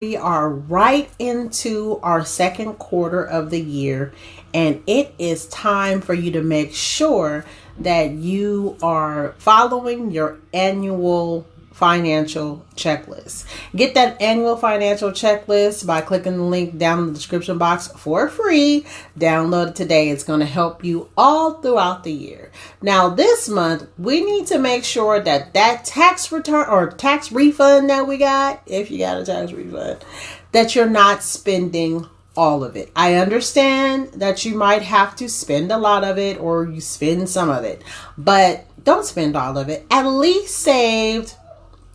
We are right into our second quarter of the year, and it is time for you to make sure that you are following your annual financial checklist. Get that annual financial checklist by clicking the link down in the description box for free. Download it today. It's going to help you all throughout the year. Now, this month, we need to make sure that tax return or tax refund that we got, if you got a tax refund, that you're not spending all of it. I understand that you might have to spend a lot of it or you spend some of it, but don't spend all of it. At least saved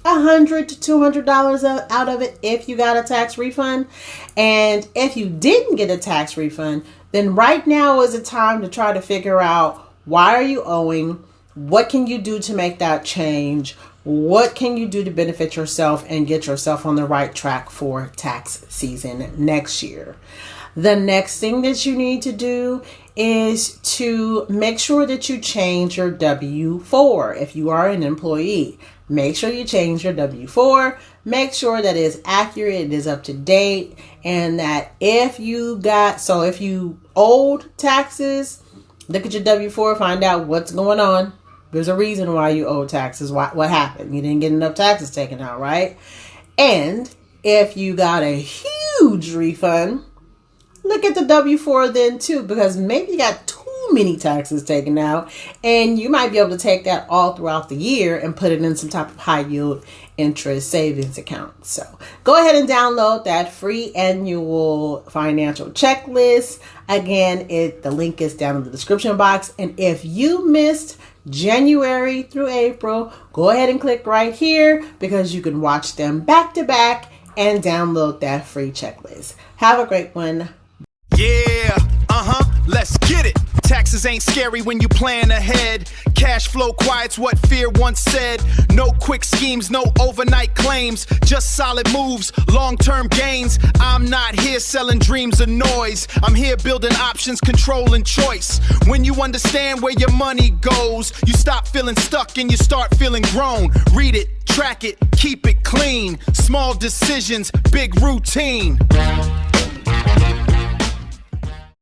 $100 to $200 out of it if you got a tax refund. And if you didn't get a tax refund, then right now is a time to try to figure out, why are you owing? What can you do to make that change? What can you do to benefit yourself and get yourself on the right track for tax season next year? The next thing that you need to do is to make sure that you change your W-4. If you are an employee, make sure you change your W-4. Make sure that it is accurate, it is up to date, and that if you owed taxes, look at your W-4, find out what's going on. There's a reason why you owe taxes. What happened? You didn't get enough taxes taken out, right? And if you got a huge refund, look at the W-4 then too, because maybe you got too many taxes taken out, and you might be able to take that all throughout the year and put it in some type of high yield interest savings account. So go ahead and download that free annual financial checklist. Again, the link is down in the description box. And if you missed January through April, go ahead and click right here, because you can watch them back to back and download that free checklist. Have a great one. Yeah, let's get it. Taxes ain't scary when you plan ahead. Cash flow quiet's what fear once said. No quick schemes, no overnight claims, just solid moves, long-term gains. I'm not here selling dreams of noise. I'm here building options, controlling choice. When you understand where your money goes, you stop feeling stuck and you start feeling grown. Read it, track it, keep it clean. Small decisions, big routine.